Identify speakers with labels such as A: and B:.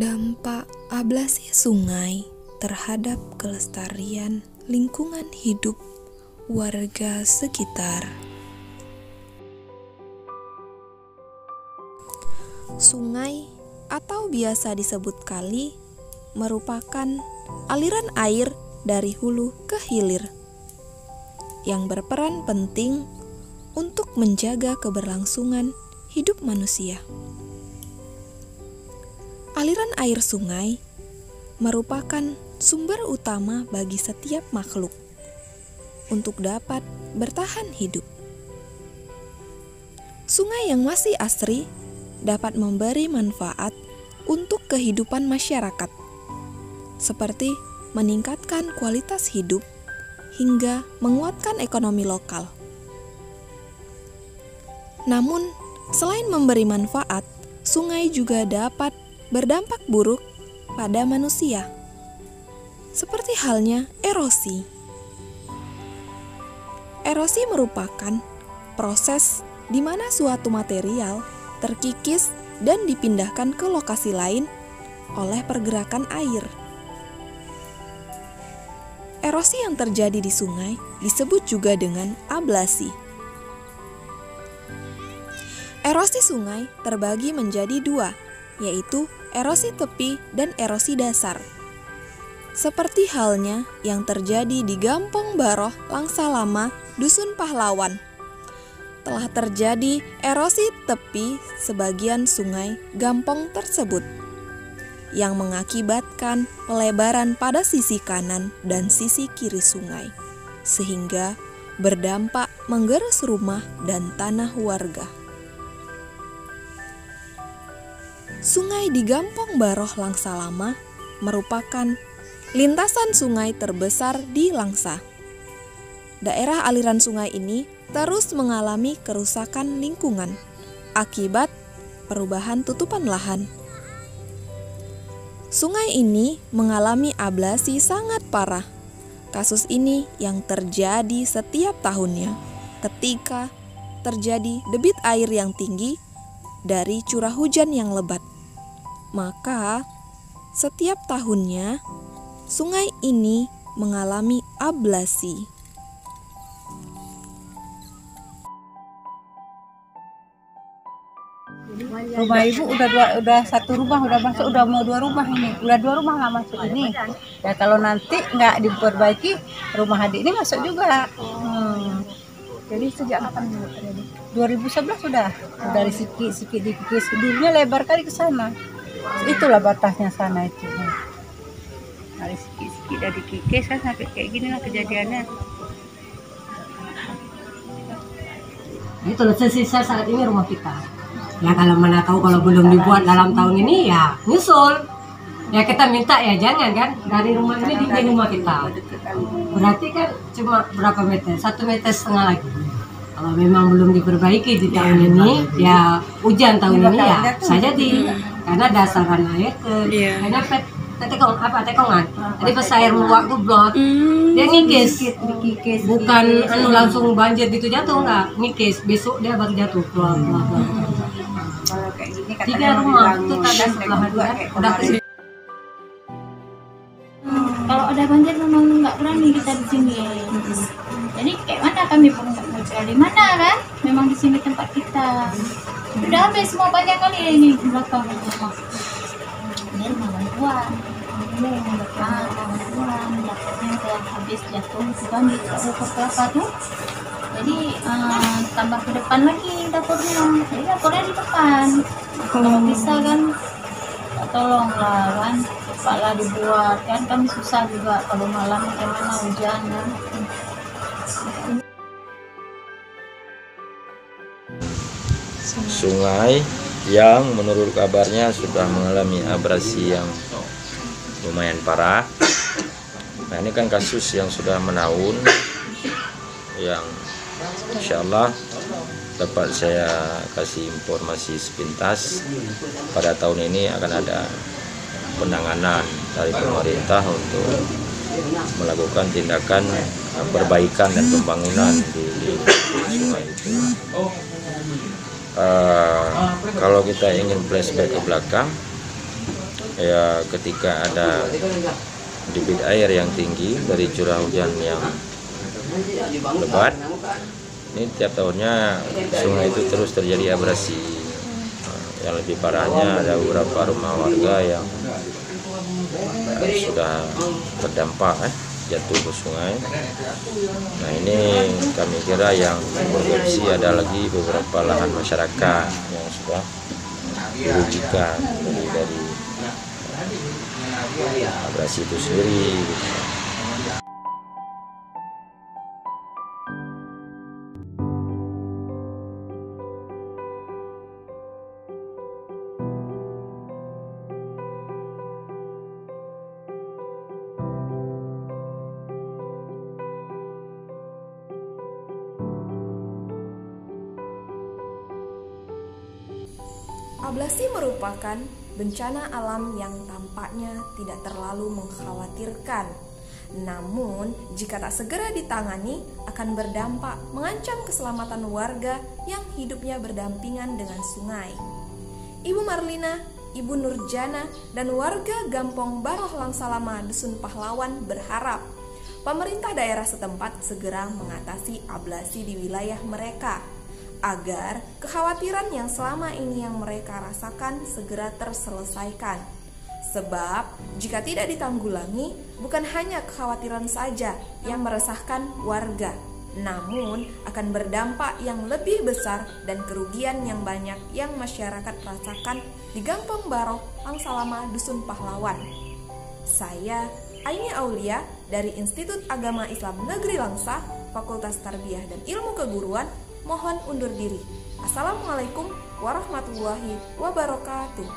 A: Dampak ablasi sungai terhadap kelestarian lingkungan hidup warga sekitar. Sungai atau biasa disebut kali merupakan aliran air dari hulu ke hilir yang berperan penting untuk menjaga keberlangsungan hidup manusia. Aliran air sungai merupakan sumber utama bagi setiap makhluk untuk dapat bertahan hidup. Sungai yang masih asri dapat memberi manfaat untuk kehidupan masyarakat, seperti meningkatkan kualitas hidup hingga menguatkan ekonomi lokal. Namun, selain memberi manfaat, sungai juga dapat berdampak buruk pada manusia, seperti halnya erosi. Erosi merupakan proses di mana suatu material terkikis dan dipindahkan ke lokasi lain oleh pergerakan air. Erosi yang terjadi di sungai disebut juga dengan ablasi. Erosi sungai terbagi menjadi dua, yaitu erosi tepi dan erosi dasar. Seperti halnya yang terjadi di Gampong Baroh, Langsa Lama, Dusun Pahlawan. Telah terjadi erosi tepi sebagian sungai Gampong tersebut, yang mengakibatkan pelebaran pada sisi kanan dan sisi kiri sungai, sehingga berdampak menggerus rumah dan tanah warga. Sungai di Gampong Baroh Langsa Lama merupakan lintasan sungai terbesar di Langsa. Daerah aliran sungai ini terus mengalami kerusakan lingkungan akibat perubahan tutupan lahan. Sungai ini mengalami ablasi sangat parah. Kasus ini yang terjadi setiap tahunnya ketika terjadi debit air yang tinggi dari curah hujan yang lebat. Maka, setiap tahunnya, sungai ini mengalami ablasi.
B: Rumah ibu udah satu rumah udah masuk, udah mau dua rumah ini, udah dua rumah nggak masuk ini. Ya kalau nanti nggak diperbaiki, rumah adik ini masuk juga.
C: Jadi sejak kapan Bu terjadi?
B: 2011 sudah dari sikit dikikis, dulunya lebar kali ke sana. Itulah batasnya sana itu. Dari sikit dari dikikis kan sampai kayak gini lah kejadiannya.
D: Itu tersisa saat ini rumah kita. Ya kalau mana tahu kalau belum dibuat dalam tahun ini ya nyusul. Ya kita minta ya jangan kan dari rumah ini di rumah kita. Berarti kan cuma berapa meter? 1,5 meter lagi. Kalau memang belum diperbaiki di tahun ini, ya hujan tahun ini ya saya jadi karena dasaran air karena tekongan. Jadi pas air meluap geblot, dia ngikis, bukan langsung banjir gitu jatuh enggak, ngikis. Besok dia baru jatuh keluar.
B: Kalau kayak gini katanya
D: 3 rumah itu tadi setelah udah kesini.
C: Kalau ada banjir memang nggak berani kita di sini. Jadi kayak mana kami pun nggak mau di mana kan? Memang di sini tempat kita. Udah habis semua banyak kali ini belakang rumah. Ini rumah bantuan. Rumah bantuan. Dapurnya kayak habis jatuh itu kan di dapur kelapa tuh. Jadi tambah ke depan lagi dapurnya. Jadi dapurnya di depan. Kalau bisa kan tolonglah kan. Cepatlah dibuat kan kami susah juga kalau malam gimana hujan kan.
E: Sungai yang menurut kabarnya sudah mengalami abrasi yang lumayan parah. Nah ini kan kasus yang sudah menaun, yang insya Allah dapat saya kasih informasi sepintas pada tahun ini akan ada penanganan dari pemerintah untuk melakukan tindakan perbaikan dan pembangunan di sungai itu. Kalau kita ingin flashback ke belakang, ya ketika ada debit air yang tinggi dari curah hujan yang lebat, ini tiap tahunnya sungai itu terus terjadi abrasi. Yang lebih parahnya ada beberapa rumah warga yang sudah terdampak jatuh ke sungai. Nah, ini kami kira yang berpotensi ada lagi beberapa lahan masyarakat yang sudah dirugikan dari abrasi itu sendiri gitu.
A: Ablasi merupakan bencana alam yang tampaknya tidak terlalu mengkhawatirkan. Namun, jika tak segera ditangani, akan berdampak mengancam keselamatan warga yang hidupnya berdampingan dengan sungai. Ibu Marlina, Ibu Nurjana, dan warga Gampong Baroh Langsalama, Dusun Pahlawan berharap pemerintah daerah setempat segera mengatasi ablasi di wilayah mereka, agar kekhawatiran yang selama ini yang mereka rasakan segera terselesaikan. Sebab jika tidak ditanggulangi, bukan hanya kekhawatiran saja yang meresahkan warga, namun akan berdampak yang lebih besar dan kerugian yang banyak yang masyarakat rasakan di Gampong Baroh Langsalama, Dusun Pahlawan. Saya Aini Aulia dari Institut Agama Islam Negeri Langsa, Fakultas Tarbiyah dan Ilmu Keguruan, mohon undur diri. Assalamualaikum warahmatullahi wabarakatuh.